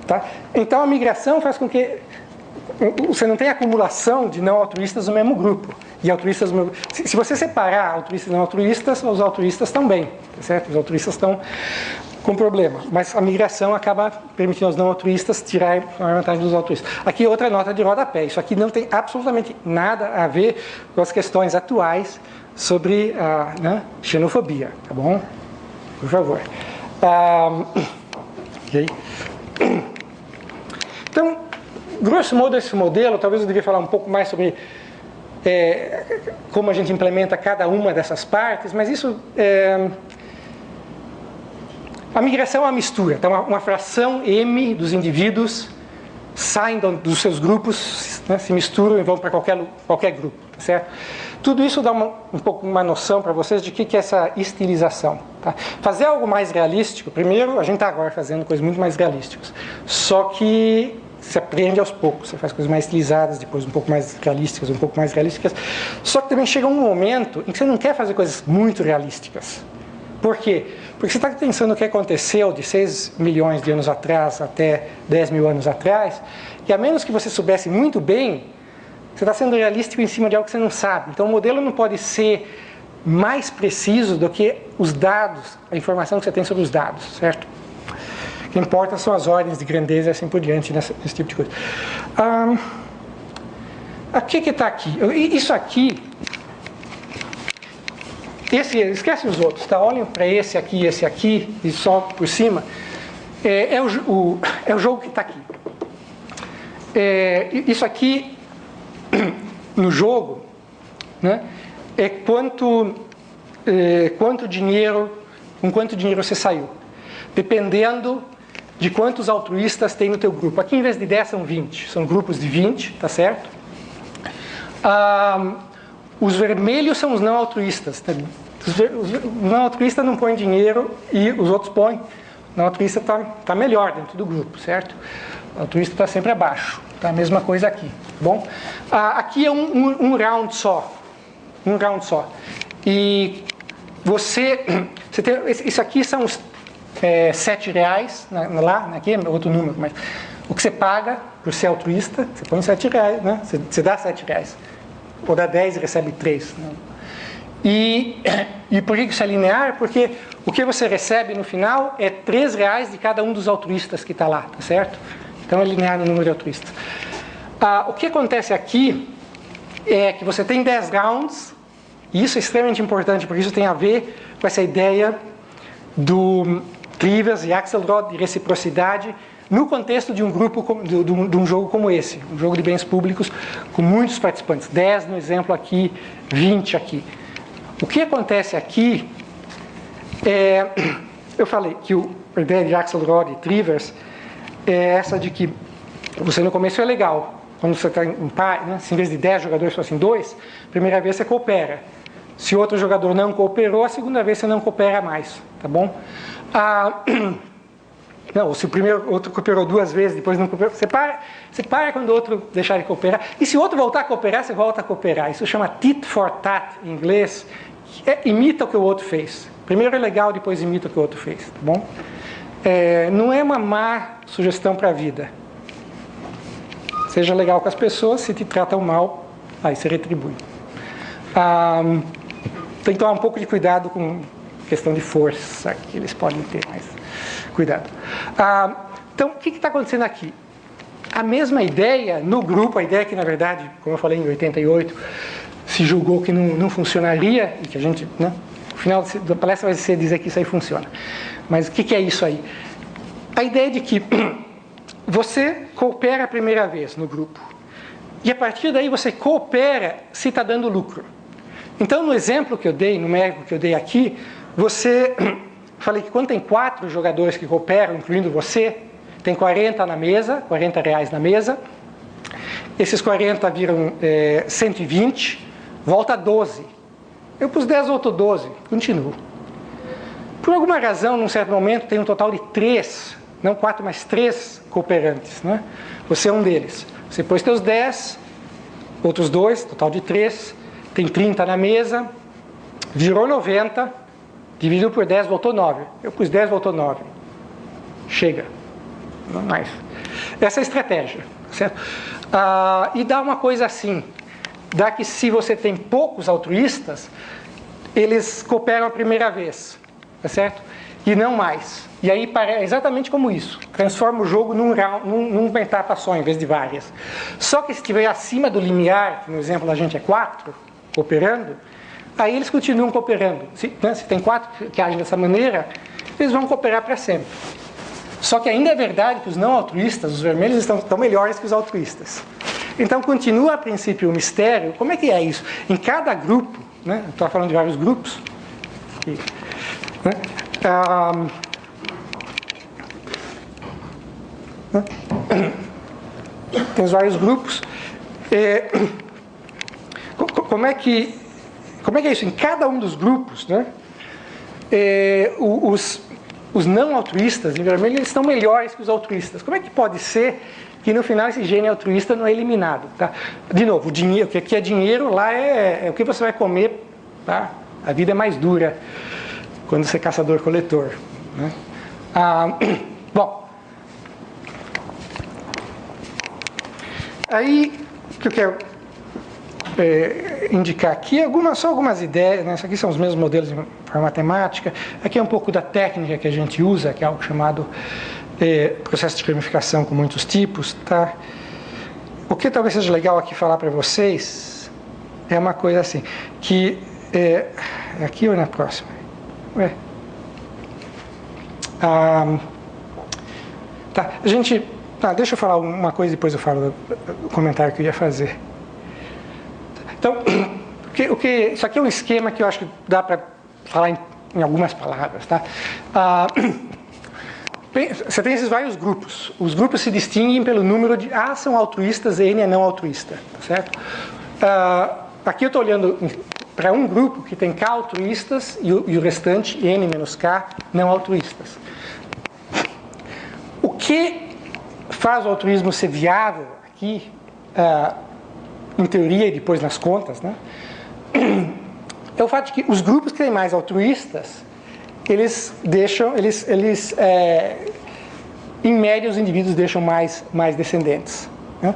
Tá? Então a migração faz com que você não tenha acumulação de não altruístas no mesmo grupo. E altruístas no mesmo... Se você separar altruístas e não altruístas, os altruístas estão bem, tá certo? Os altruístas estão com problema. Mas a migração acaba permitindo aos não altruístas tirar a vantagem dos altruístas. Aqui outra nota de rodapé. Isso aqui não tem absolutamente nada a ver com as questões atuais sobre a xenofobia, tá bom? Por favor. Ok? Então, grosso modo, esse modelo, talvez eu devia falar um pouco mais sobre como a gente implementa cada uma dessas partes, mas isso a migração é uma mistura. Então, uma fração M dos indivíduos saem dos seus grupos, né, se misturam e vão para qualquer grupo, certo? Tudo isso dá um pouco uma noção para vocês de que é essa estilização. Tá? Fazer algo mais realístico, primeiro, a gente está agora fazendo coisas muito mais realísticas, só que se aprende aos poucos, você faz coisas mais estilizadas, depois um pouco mais realísticas, só que também chega um momento em que você não quer fazer coisas muito realísticas. Por quê? Porque você está pensando o que aconteceu de 6 milhões de anos atrás até 10 mil anos atrás, e a menos que você soubesse muito bem, você está sendo realístico em cima de algo que você não sabe. Então o modelo não pode ser mais preciso do que os dados, a informação que você tem sobre os dados, certo? O que importa são as ordens de grandeza e assim por diante, nesse tipo de coisa. O que está aqui? Isso aqui... esquece os outros, tá? Olhem para esse aqui e só por cima. É o jogo que está aqui. Isso aqui, no jogo, né, é quanto dinheiro você saiu. Dependendo de quantos altruístas tem no teu grupo. Aqui, em vez de 10, são 20. São grupos de 20, tá certo? Os vermelhos são os não altruístas. Os não altruístas não põem dinheiro e os outros põem. O não altruísta está melhor dentro do grupo, certo? O altruísta está sempre abaixo. Tá? A mesma coisa aqui. Bom? Aqui é um round só. Um round só. E você tem, isso aqui são os R$7 lá, aqui é outro número, mas o que você paga por ser altruísta, você põe R$7, né? Você dá R$7. Ou dá 10 e recebe 3. Né? E por que isso é linear? Porque o que você recebe no final é R$3 de cada um dos altruístas que está lá, tá certo? Então é linear no número de altruístas. O que acontece aqui é que você tem 10 rounds, e isso é extremamente importante, porque isso tem a ver com essa ideia do Trivers e Axelrod de reciprocidade no contexto de um grupo, de um jogo como esse, um jogo de bens públicos com muitos participantes, 10 no exemplo aqui, 20 aqui. O que acontece aqui eu falei que a ideia de Axelrod e Trivers é essa de que você no começo é legal, quando você está em par, né, se em vez de 10 jogadores fossem 2, primeira vez você coopera. Se outro jogador não cooperou, a segunda vez você não coopera mais, tá bom? Não, se o outro cooperou 2 vezes, depois não cooperou, você para quando o outro deixar de cooperar. E se o outro voltar a cooperar, você volta a cooperar. Isso chama tit for tat em inglês, que imita o que o outro fez. Primeiro é legal, depois imita o que o outro fez, tá bom? Não é uma má sugestão para a vida. Seja legal com as pessoas, se te tratam mal, aí você retribui. Tem que tomar um pouco de cuidado com questão de força que eles podem ter, mas cuidado. Então, o que está acontecendo aqui? A mesma ideia no grupo, a ideia que, na verdade, como eu falei em 88, se julgou que não funcionaria, e que a gente, né, no final da palestra vai ser dizer que isso aí funciona. Mas o que é isso aí? A ideia de que você coopera a primeira vez no grupo, e a partir daí você coopera se está dando lucro. Então, no exemplo que eu dei, numérico que eu dei aqui, falei que quando tem 4 jogadores que cooperam, incluindo você, tem 40 na mesa, R$40 na mesa, esses 40 viram 120, volta 12. Eu pus 10, voltou 12, continuo. Por alguma razão, num certo momento, tem um total de 3, não 4, mas 3 cooperantes, né? Você é um deles. Você pôs teus 10, outros 2, total de 3, tem 30 na mesa, virou 90, dividiu por 10, voltou 9. Eu pus 10, voltou 9. Chega. Não mais. Essa é a estratégia, certo? E dá uma coisa assim, dá que se você tem poucos altruístas, eles cooperam a primeira vez, tá certo? E não mais. E aí é exatamente como isso. Transforma o jogo numa etapa só, em vez de várias. Só que se estiver acima do limiar, que no exemplo da gente é 4, cooperando, aí eles continuam cooperando. Se tem 4 que agem dessa maneira, eles vão cooperar para sempre. Só que ainda é verdade que os não altruístas, os vermelhos, estão melhores que os altruístas. Então continua a princípio o mistério. Como é que é isso? Em cada grupo, né? Estou falando de vários grupos. Aqui, né? Tem os vários grupos. Como é que é isso? Em cada um dos grupos, né? Os não altruístas, em vermelho, eles estão melhores que os altruístas. Como é que pode ser que no final esse gene altruísta não é eliminado? Tá? De novo, o dinheiro, o que aqui é dinheiro, lá é o que você vai comer. Tá? A vida é mais dura quando você é caçador-coletor. Né? Bom, aí o que eu quero indicar aqui só algumas ideias, né? Isso aqui são os mesmos modelos para matemática. Aqui é um pouco da técnica que a gente usa, que é algo chamado processo de gamificação com muitos tipos. Tá? O que talvez seja legal aqui falar para vocês é uma coisa assim, que aqui ou na próxima? Tá, deixa eu falar uma coisa e depois eu falo do comentário que eu ia fazer. Então, isso aqui é um esquema que eu acho que dá para falar em algumas palavras. Tá? Você tem esses vários grupos. Os grupos se distinguem pelo número de A são altruístas e N é não altruísta. Tá certo? Aqui eu estou olhando para um grupo que tem K altruístas e o restante, N menos K, não altruístas. O que faz o altruísmo ser viável aqui, em teoria e depois nas contas, né? É o fato de que os grupos que têm mais altruístas, em média, os indivíduos deixam mais descendentes. Né?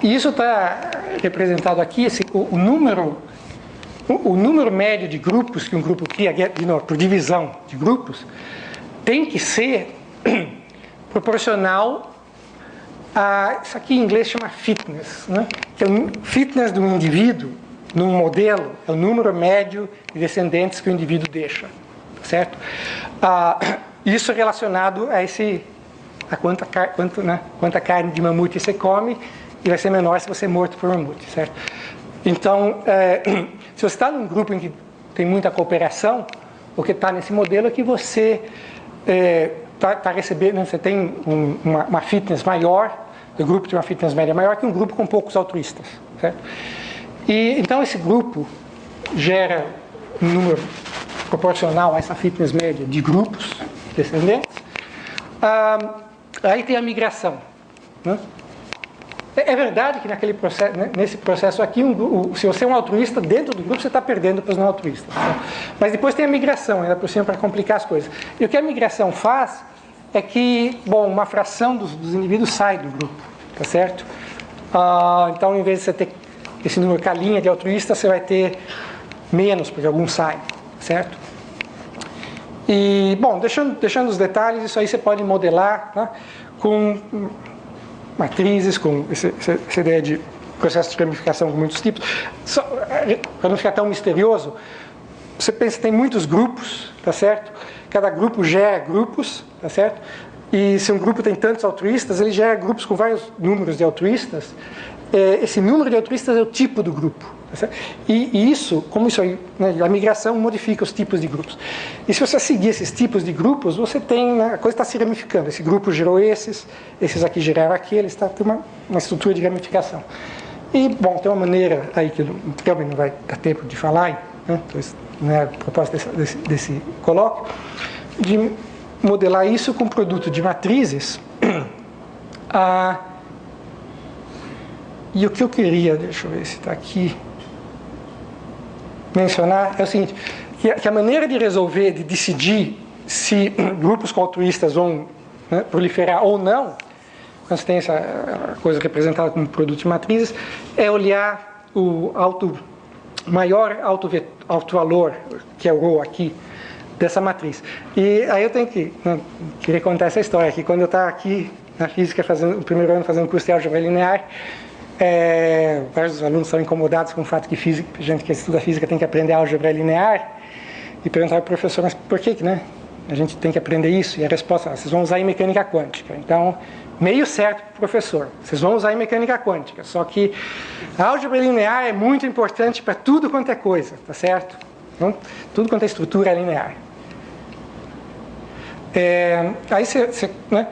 E isso está representado aqui, o número médio de grupos que um grupo cria, de novo, por divisão de grupos, tem que ser proporcional a, isso aqui em inglês chama fitness, né? Que é o fitness do indivíduo, num modelo, é o número médio de descendentes que o indivíduo deixa, certo? Isso é relacionado a quanta carne de mamute você come, e vai ser menor se você é morto por mamute, certo? Então, se você está num grupo em que tem muita cooperação, o que está nesse modelo é que você está recebendo, você tem uma fitness maior, o grupo tem uma fitness média maior que um grupo com poucos altruístas, certo? E então esse grupo gera um número proporcional a essa fitness média de grupos descendentes. Aí tem a migração, né? É verdade que nesse processo aqui, se você é um altruísta, dentro do grupo você está perdendo para os não altruístas. Tá? Mas depois tem a migração, ainda por cima, para complicar as coisas. E o que a migração faz é que, uma fração dos indivíduos sai do grupo, tá certo? Então, em vez de você ter esse número calinha de altruístas, você vai ter menos, porque alguns saem, certo? E, deixando os detalhes, isso aí você pode modelar, tá? Com matrizes, com essa ideia de processo de gamificação com muitos tipos. Para não ficar tão misterioso, você pensa que tem muitos grupos, tá certo? Cada grupo gera grupos, tá certo? E se um grupo tem tantos altruístas, ele gera grupos com vários números de altruístas. Esse número de altruístas é o tipo do grupo, tá certo? E isso, como isso aí, né, a migração modifica os tipos de grupos. E se você seguir esses tipos de grupos, você tem, né, a coisa está se ramificando. Esse grupo gerou esses aqui geraram aqueles, tem uma estrutura de ramificação. E, tem uma maneira aí que também não vai dar tempo de falar, né, então, não é a proposta desse colóquio, de modelar isso com produto de matrizes. E o que eu queria, deixa eu ver se está aqui, mencionar é o seguinte, que a maneira de resolver, de decidir se grupos altruístas vão, né, proliferar ou não, quando você tem essa coisa representada como produto de matrizes, é olhar o maior alto valor, que é o ρ aqui, dessa matriz. E aí eu tenho que queria contar essa história aqui. Quando eu estava aqui na física, no primeiro ano, fazendo curso de álgebra linear, vários alunos são incomodados com o fato que gente que estuda física tem que aprender álgebra linear. e perguntaram para o professor, mas por que, né? A gente tem que aprender isso? E a resposta, vocês vão usar em mecânica quântica. Então, meio certo para o professor, vocês vão usar em mecânica quântica. Só que a álgebra linear é muito importante para tudo quanto é coisa, tá certo? Então, tudo quanto é estrutura linear. Aí né?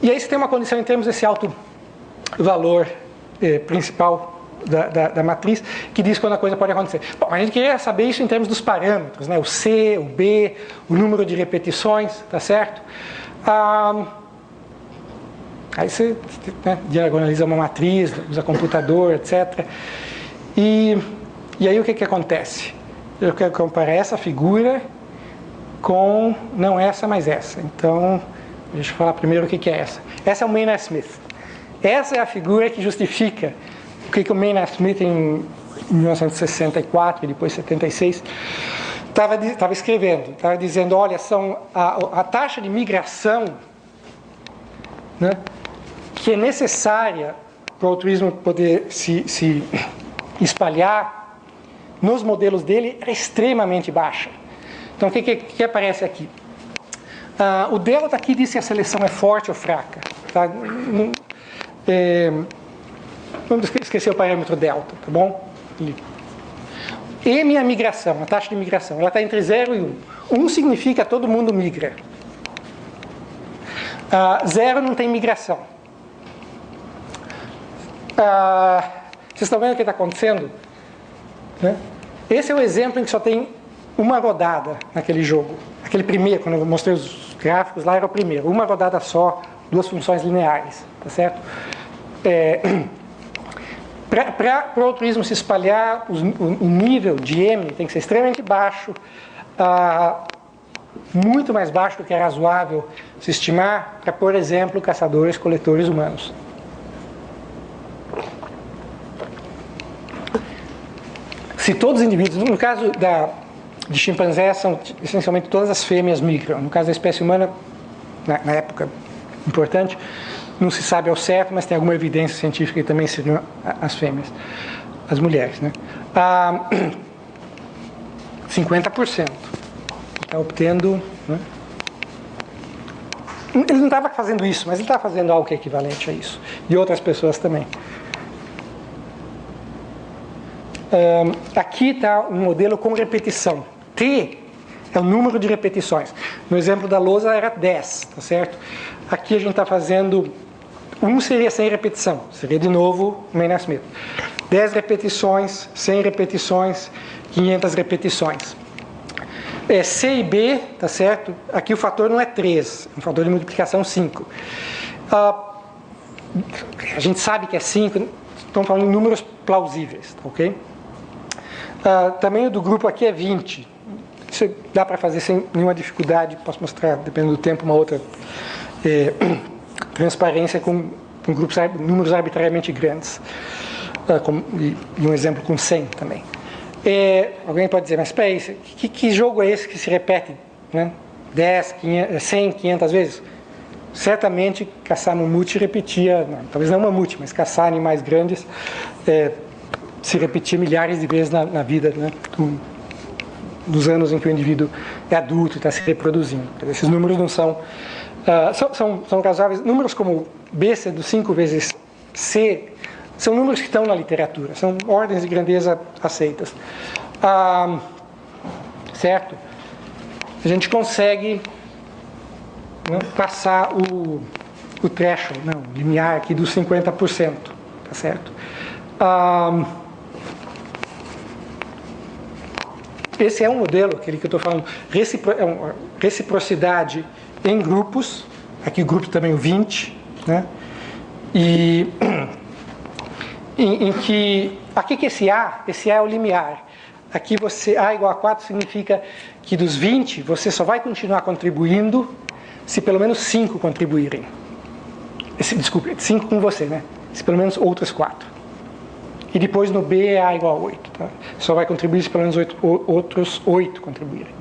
E aí você tem uma condição em termos desse alto valor principal da matriz, que diz quando a coisa pode acontecer. Bom, a gente queria saber isso em termos dos parâmetros, né? O C, o B, o número de repetições, tá certo? Aí você, né, diagonaliza uma matriz, usa computador, etc. E aí o que acontece? Eu quero comparar essa figura com, não essa, mas essa. Então, deixa eu falar primeiro o que é essa. Essa é o Maynard Smith. Essa é a figura que justifica o que o Maynard Smith, em 1964 e depois 76, estava escrevendo. Estava dizendo, olha, a taxa de migração, né, que é necessária para o altruísmo poder se espalhar nos modelos dele é extremamente baixa. Então, o que aparece aqui? O delta aqui diz se a seleção é forte ou fraca. Tá? Vamos esquecer o parâmetro delta, tá bom? M é a migração, a taxa de migração. Ela está entre 0 e 1. 1 significa que todo mundo migra. 0 não tem migração. Vocês estão vendo o que está acontecendo? Né? Esse é o exemplo em que só tem uma rodada naquele jogo. Aquele primeiro, quando eu mostrei os gráficos lá, era o primeiro. Uma rodada só, duas funções lineares. Tá certo? Para o altruísmo se espalhar, o nível de M tem que ser extremamente baixo, muito mais baixo do que é razoável se estimar para, por exemplo, caçadores, coletores humanos. Se todos os indivíduos, no caso de chimpanzé, são essencialmente todas as fêmeas migram. No caso da espécie humana, na época importante, não se sabe ao certo, mas tem alguma evidência científica que também seriam as fêmeas, as mulheres, né? 50%. Está obtendo, né? Ele não estava fazendo isso, mas ele está fazendo algo que é equivalente a isso. E outras pessoas também. Aqui está um modelo com repetição. T é o número de repetições. No exemplo da lousa era 10, tá certo? Aqui a gente está fazendo... 1 seria sem repetição, seria de novo Maynard Smith. 10 repetições, 100 repetições, 500 repetições. C e B, tá certo? Aqui o fator não é 3, é um fator de multiplicação 5. A gente sabe que é 5, estamos falando em números plausíveis, tá, ok? Tamanho do grupo aqui é 20. Isso dá para fazer sem nenhuma dificuldade, posso mostrar, dependendo do tempo, uma outra transparência com grupos, números arbitrariamente grandes. E um exemplo com 100 também. Alguém pode dizer, mas espera aí, que jogo é esse que se repete, né? 10, 500, 100, 500 vezes? Certamente caçar mamute repetia, talvez não mamute, mas caçar animais grandes se repetia milhares de vezes na vida, né? Dos anos em que o indivíduo é adulto e está se reproduzindo. Esses números não são razoáveis. Números como B sendo 5 vezes C são números que estão na literatura, são ordens de grandeza aceitas. Certo? A gente consegue, né, passar o threshold, o limiar aqui dos 50%, tá certo? Esse é um modelo, aquele que eu estou falando, reciprocidade em grupos, aqui o grupo também o 20, né? E em que, aqui que esse A é o limiar. Aqui A igual a 4 significa que dos 20 você só vai continuar contribuindo se pelo menos 5 contribuírem. Desculpe, 5 com você, né? Se pelo menos outros 4. E depois no B é A igual a 8. Tá? Só vai contribuir se pelo menos outros 8 contribuírem.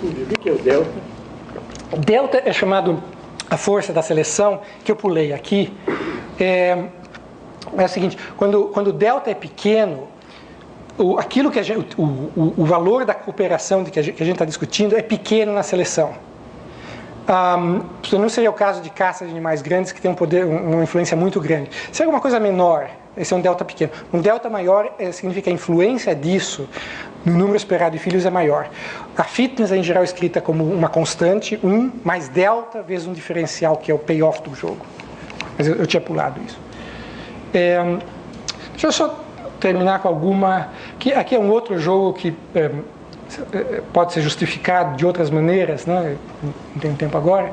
O que é o delta? Delta é chamado a força da seleção, que eu pulei aqui. É o seguinte, quando o delta é pequeno, aquilo que o valor da cooperação que a gente está discutindo é pequeno na seleção. Não seria o caso de caça de animais grandes que tem um poder, uma influência muito grande. Se é alguma coisa menor, esse é um delta pequeno. Um delta maior significa que a influência disso no número esperado de filhos é maior. A fitness é em geral escrita como uma constante, 1 mais delta vezes um diferencial, que é o payoff do jogo. Mas eu tinha pulado isso. Deixa eu só terminar com alguma... Aqui é um outro jogo que pode ser justificado de outras maneiras, né? Não tenho tempo agora,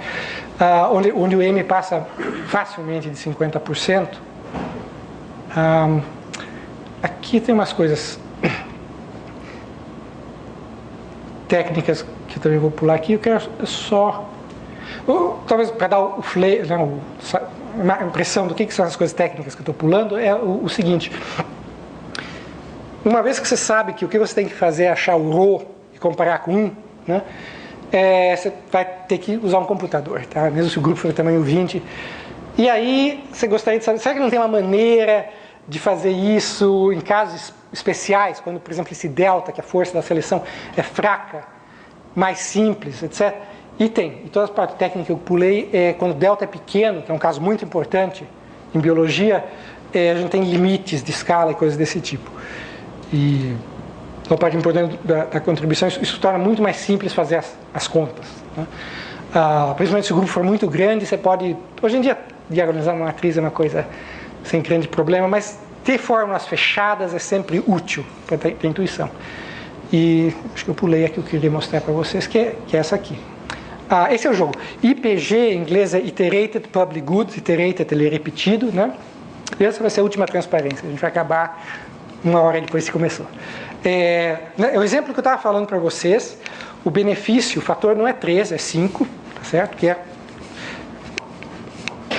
onde o M passa facilmente de 50%. Aqui tem umas coisas técnicas que eu também vou pular aqui. Eu quero só, talvez para dar uma impressão do que são as coisas técnicas que eu estou pulando, é o seguinte: uma vez que você sabe que o que você tem que fazer é achar o ρ e comparar com 1, né, você vai ter que usar um computador, tá? Mesmo se o grupo for tamanho 20. E aí você gostaria de saber, será que não tem uma maneira de fazer isso em casos especiais, quando, por exemplo, esse delta, que é a força da seleção, é fraca, mais simples, etc. E tem. E toda a parte técnica que eu pulei, quando o delta é pequeno, que é um caso muito importante em biologia, a gente tem limites de escala e coisas desse tipo. E a parte importante da contribuição, isso torna muito mais simples fazer as contas, né? Principalmente se o grupo for muito grande, você pode... Hoje em dia, diagonalizar uma matriz é uma coisa sem grande problema, mas ter fórmulas fechadas é sempre útil para ter intuição. E acho que eu pulei aqui o que eu queria mostrar para vocês, que é essa aqui. Esse é o jogo. IPG, em inglês, é Iterated Public Good. Iterated, ele é repetido, né? E essa vai ser a última transparência. A gente vai acabar 1 hora depois que começou. O exemplo que eu estava falando para vocês, o benefício, o fator não é 3, é 5, tá certo? Que é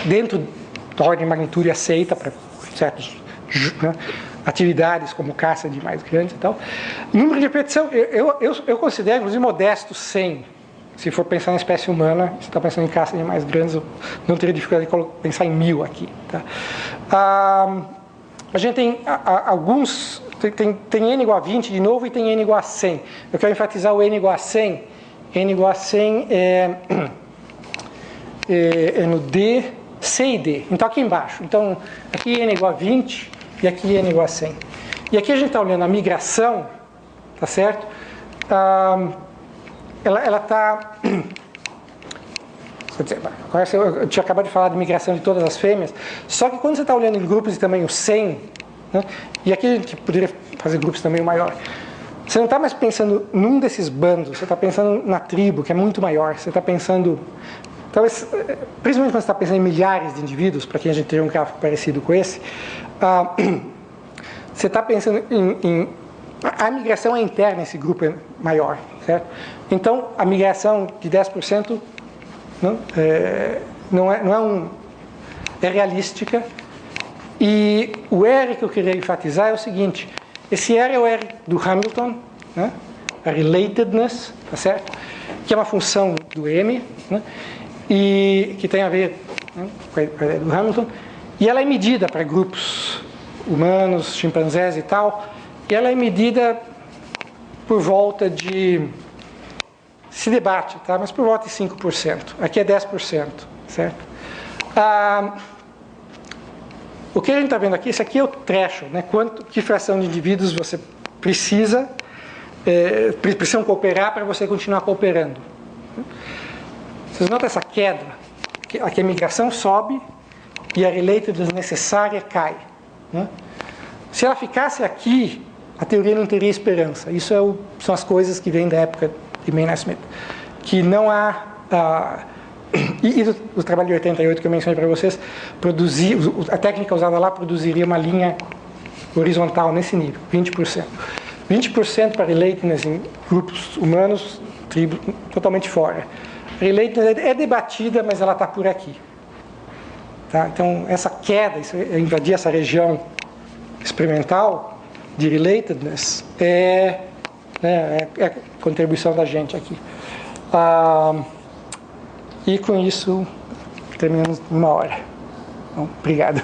dentro da ordem de magnitude aceita para certas, né, atividades como caça de mais grandes e tal. Número de repetição, eu considero, inclusive, modesto 100. Se for pensar na espécie humana, se está pensando em caça de mais grandes, eu não teria dificuldade de pensar em 1000 aqui. Tá? A gente tem alguns... Tem n igual a 20 de novo e tem n igual a 100. Eu quero enfatizar o n igual a 100. N igual a 100 é no D, C e D. Então aqui embaixo. Então aqui n igual a 20 e aqui n igual a 100. E aqui a gente está olhando a migração, tá certo? Ela está... Eu tinha acabado de falar de migração de todas as fêmeas, só que quando você está olhando em grupos de tamanho 100, né, e aqui a gente poderia fazer grupos de tamanho maior, você não está mais pensando num desses bandos, você está pensando na tribo, que é muito maior. Você está pensando, talvez, principalmente quando você está pensando em milhares de indivíduos, para quem a gente tem um gráfico parecido com esse, você está pensando a migração é interna, esse grupo é maior, certo? Então, a migração de 10% é realística. E o R que eu queria enfatizar é o seguinte: esse R é o R do Hamilton, né? A relatedness, tá certo? Que é uma função do M, né? E que tem a ver, né, com a ideia do Hamilton. E ela é medida para grupos humanos, chimpanzés e tal. E ela é medida por volta de... Se debate, tá? Mas por volta de 5%. Aqui é 10%, certo? O que a gente está vendo aqui, isso aqui é o threshold, né? Que fração de indivíduos você precisam cooperar para você continuar cooperando. Vocês notam essa queda? Aqui a migração sobe e a relatedness necessária cai, né? Se ela ficasse aqui, a teoria não teria esperança. Isso são as coisas que vêm da época de Maynard Smith. Que não há... E do trabalho de 88 que eu mencionei para vocês, a técnica usada lá produziria uma linha horizontal nesse nível, 20%. 20% para relatedness em grupos humanos, tribos, totalmente fora. A relatedness é debatida, mas ela está por aqui. Tá? Então, essa queda, invadir essa região experimental de relatedness é a contribuição da gente aqui. E com isso, terminamos em 1 hora. Então, obrigado.